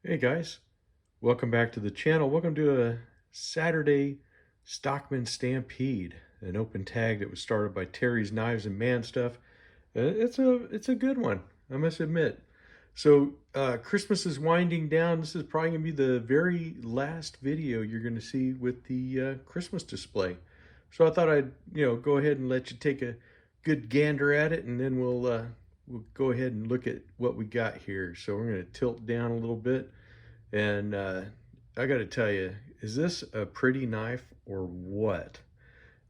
Hey guys, welcome back to the channel. Welcome to a Saturday Stockman Stampede, an open tag that was started by Terry's Knives and Man Stuff. It's a good one, I must admit. So Christmas is winding down. This is probably gonna be the very last video you're gonna see with the Christmas display. So I thought I'd go ahead and let you take a good gander at it, and then we'll go ahead and look at what we got here. So we're gonna tilt down a little bit. And I got to tell you, is this a pretty knife or what?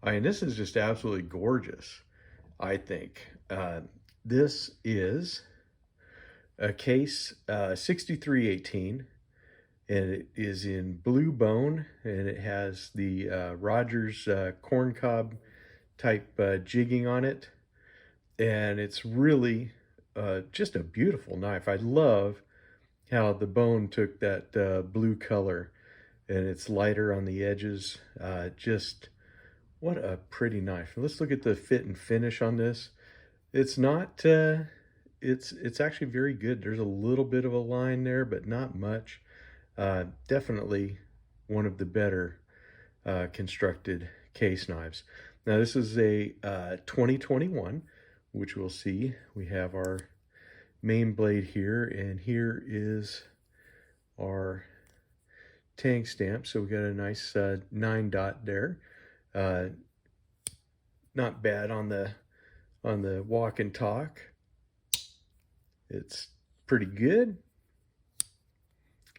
I mean, this is just absolutely gorgeous, I think. This is a case 6318, and it is in blue bone, and it has the Rogers corncob type jigging on it. And it's really just a beautiful knife. I love how the bone took that blue color, and it's lighter on the edges. Just what a pretty knife. Let's look at the fit and finish on this. It's not it's actually very good. There's a little bit of a line there, but not much. Definitely one of the better constructed case knives. Now this is a 2021, which we'll see. We have our main blade here, and here is our tang stamp. So we got a nice 9 dot there. Not bad on the walk and talk. It's pretty good.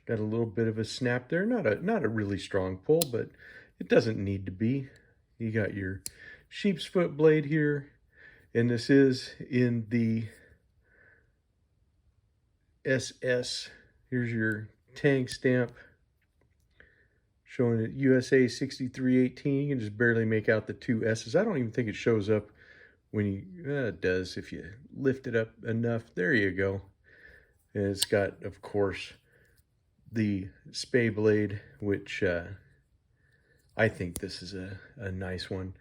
Got a little bit of a snap there. Not a really strong pull, but it doesn't need to be. You got your sheep's foot blade here, and this is in the SS. Here's your tang stamp showing it USA 6318. You can just barely make out the two S's. I don't even think it shows up when you, it does if you lift it up enough. There you go. And it's got, of course, the spay blade, which I think this is a nice one.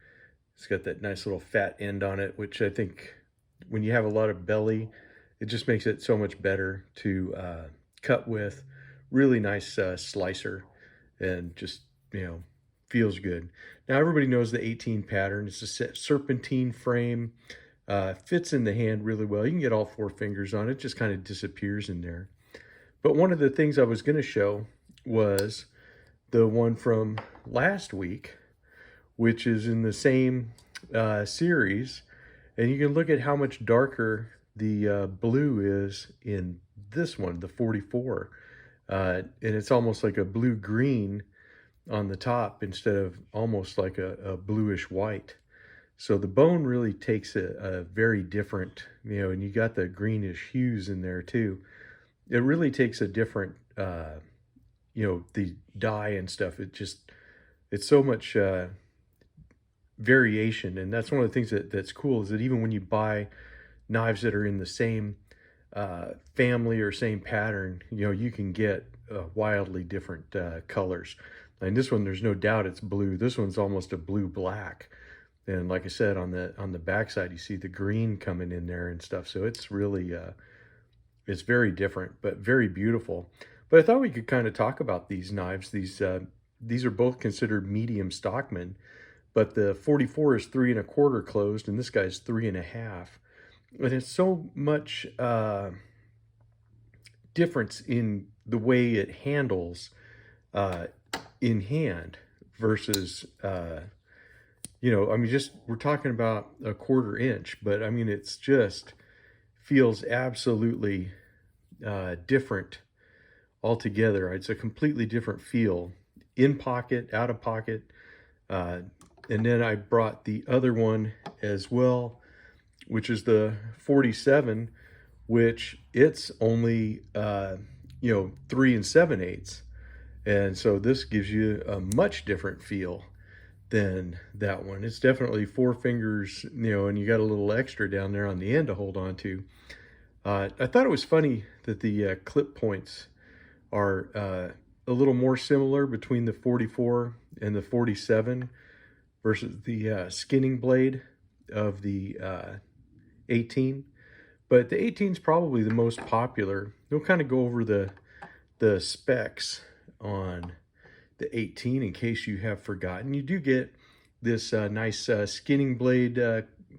It's got that nice little fat end on it, which I think when you have a lot of belly, it just makes it so much better to cut with. Really nice slicer, and just, feels good. Now everybody knows the 18 pattern. It's a serpentine frame. Fits in the hand really well. You can get all 4 fingers on it. Just kind of disappears in there. But one of the things I was going to show was the one from last week, which is in the same series. And you can look at how much darker the blue is in this one, the 44. And it's almost like a blue-green on the top instead of almost like a bluish white. So the bone really takes a very different, and you got the greenish hues in there too. It really takes a different, the dye and stuff. It's so much variation. And that's one of the things that's cool, is that even when you buy knives that are in the same family or same pattern, you can get wildly different colors. And this one, there's no doubt it's blue. This one's almost a blue-black. And like I said, on the backside, you see the green coming in there and stuff. So it's really, it's very different, but very beautiful. But I thought we could kind of talk about these knives. These are both considered medium Stockman, but the 44 is 3 1/4 closed, and this guy's 3 1/2. And it's so much difference in the way it handles in hand versus, we're talking about a 1/4 inch, but I mean, it's just feels absolutely different altogether. It's a completely different feel, in pocket, out of pocket. And then I brought the other one as well, which is the 47, which it's only 3 7/8. And so this gives you a much different feel than that one. It's definitely 4 fingers, and you got a little extra down there on the end to hold on to. I thought it was funny that the clip points are a little more similar between the 44 and the 47 versus the skinning blade of the 18. But the 18 is probably the most popular. We'll kind of go over the the specs on the 18 in case you have forgotten. You do get this nice skinning blade,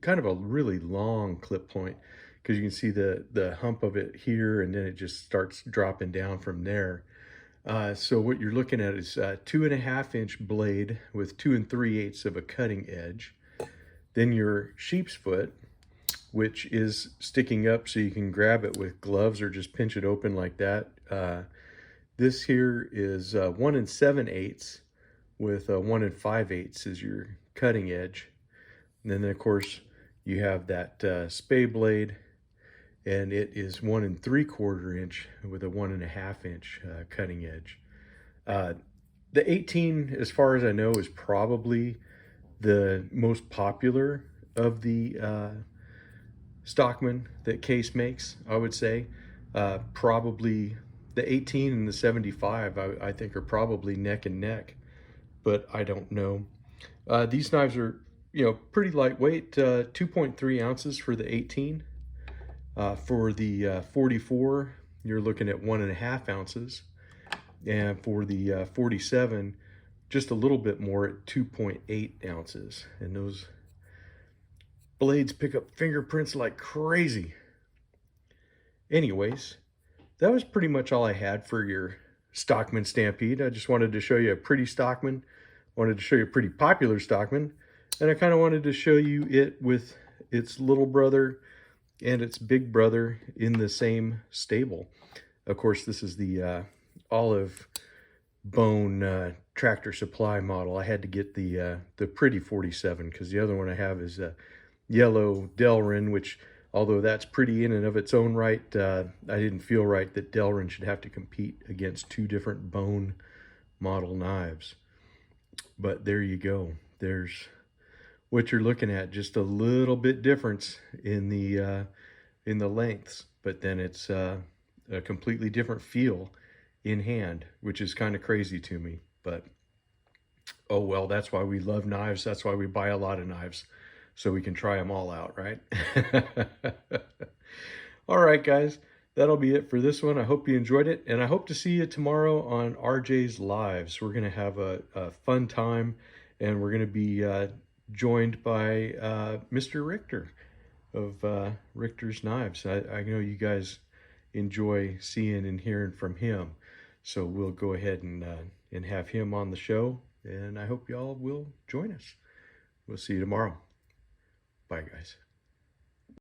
kind of a really long clip point, because you can see the hump of it here, and then it just starts dropping down from there. So what you're looking at is a 2.5-inch blade with 2 3/8 of a cutting edge. Then your sheep's foot, which is sticking up so you can grab it with gloves or just pinch it open like that. This here is 1 7/8 with 1 5/8 is your cutting edge. And then of course you have that spay blade, and it is 1 3/4 inch with a 1.5-inch cutting edge. The 18, as far as I know, is probably the most popular of the Stockman that Case makes, I would say. Probably the 18 and the 75, I think, are probably neck and neck, but I don't know. These knives are, pretty lightweight, 2.3 ounces for the 18. For the 44, you're looking at 1.5 ounces. And for the 47, just a little bit more at 2.8 ounces. And those blades pick up fingerprints like crazy. Anyways, that was pretty much all I had for your Stockman Stampede. I just wanted to show you a pretty Stockman, wanted to show you a pretty popular Stockman, and I kind of wanted to show you it with its little brother and its big brother in the same stable. Of course, this is the olive bone Tractor Supply model. I had to get the pretty 47 because the other one I have is a yellow Delrin, which, although that's pretty in and of its own right, I didn't feel right that Delrin should have to compete against two different bone model knives. But there you go. There's what you're looking at, just a little bit difference in the lengths, but then it's a completely different feel in hand, which is kind of crazy to me. But oh well, that's why we love knives. That's why we buy a lot of knives, so we can try them all out, right? All right, guys, that'll be it for this one. I hope you enjoyed it, and I hope to see you tomorrow on RJ's Lives. We're going to have a fun time, and we're going to be joined by Mr. Richter of Richter's Knives. I know you guys enjoy seeing and hearing from him, so we'll go ahead and have him on the show, and I hope y'all will join us. We'll see you tomorrow. Bye, guys.